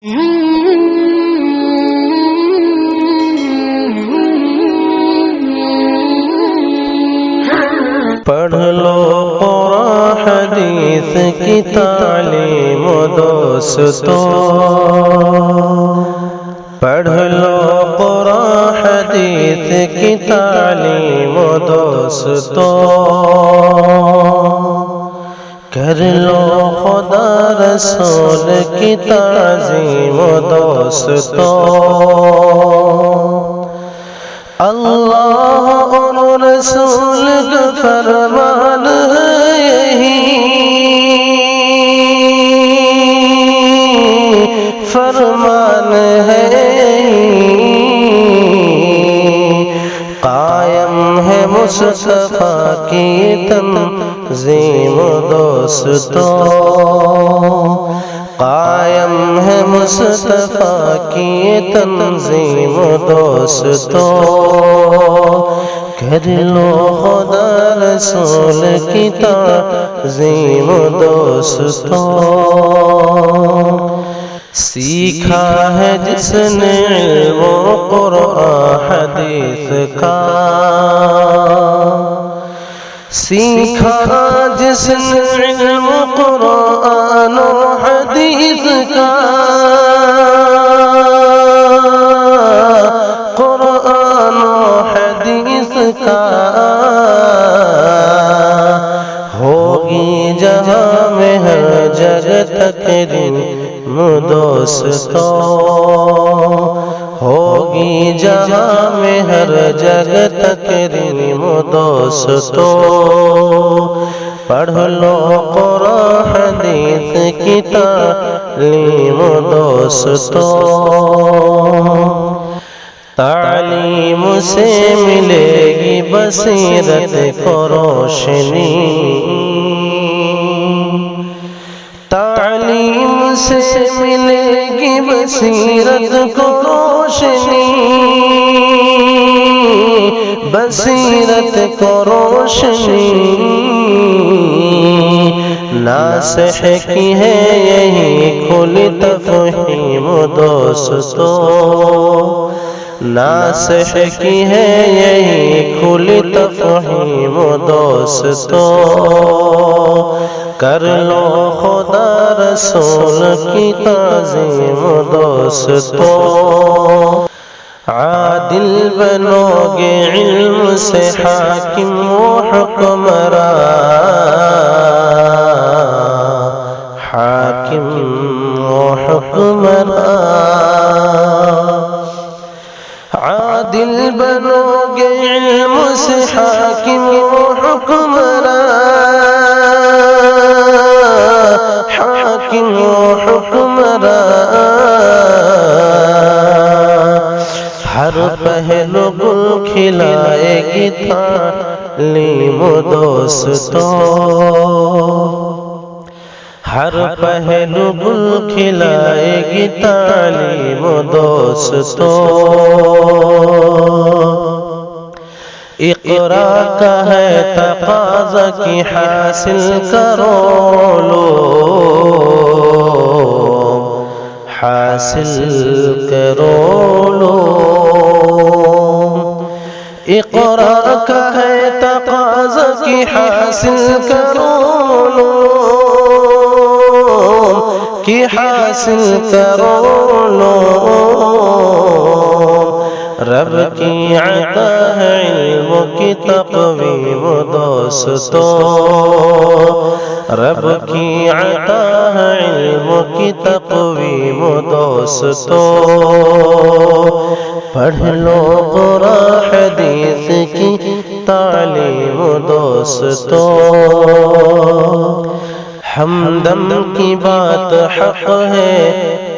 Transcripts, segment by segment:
پڑھ لو قرآن حدیث کی تعلیم دوستو، پڑھ لو قرآن حدیث کی تعلیم دوستو، کر لو خدا رسول کی تعظیم دوستو۔ اللہ اور رسول کا فرمان یہی، فرمان ہے قائم ہے مصطفیٰ کی تنظیم دوستو، قائم ہے مصطفیٰ کی تنظیم دوستو، کر لو خدا رسول کی تعظیم دوستو۔ سیکھا ہے جس نے علم و قرآن حدیث کا، سیکھا جس نے علم و قرآن و حدیث کا، قرآن و حدیث کا، ہوگی جہاں میں ہر جگہ تقریم دوستو، ہوگی جہاں میں ہر جگہ تقریم دوستو، پڑھ لو قرآن حدیث کی تعلیم دوستو۔ تعلیم سے ملے گی بصیرت کو روشنی، تعلیم سے ملے گی بصیرت کو روشنی، بصیرت کو روشنی، ناصح کی ہے یہی کھلی تفہیم دوستو، ناصح کی ہے یہی کھلی تفہیم دوستو، کر لو خدا رسول کی تعظیم دوستو۔ عادل بنو گے علم سے حاکم و حکمراں، حاکم و حکمراں، عادل بنو گے علم سے حاکم و حکمراں، حاکم و حکمراں، ہر پہلو گل کھلائے گی تعلیم دوستو، ہر پہلو گل کھلائے گی تعلیم دوستو۔ اقرا کا ہے تقاضا کہ حاصل کرو علوم، حاصل کرو علوم، اقرا کا ہے تقاضا کہ حاصل کرو علوم، کہ حاصل کرو علوم، رب کی عطا ہے علم کی تقویم دوستو، رب کی عطا ہے علم کی تقویم دوستو، پڑھ لو قرآن حدیث کی تعلیم دوستو۔ ہمدم کی بات حق ہے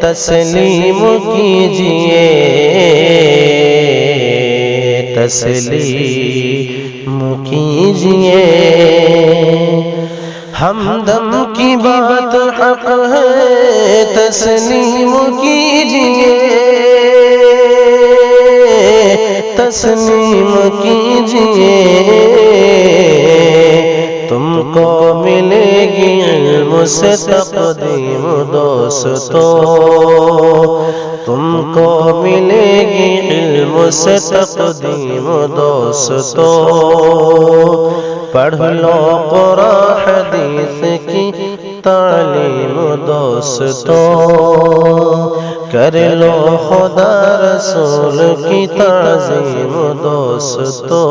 تسلیم کیجئے، تسلیم کیجئے، ہمدم کی بات حق ہے تسلیم کیجئے، تسلیم کیجئے، تم کو ملے گی علم سے تقدیم دوستو، کو ملے گی علم سے تقدیم دوستو پڑھ لو قرآن حدیث کی تعلیم دوستو کر لو خدا رسول کی تعظیم دوستو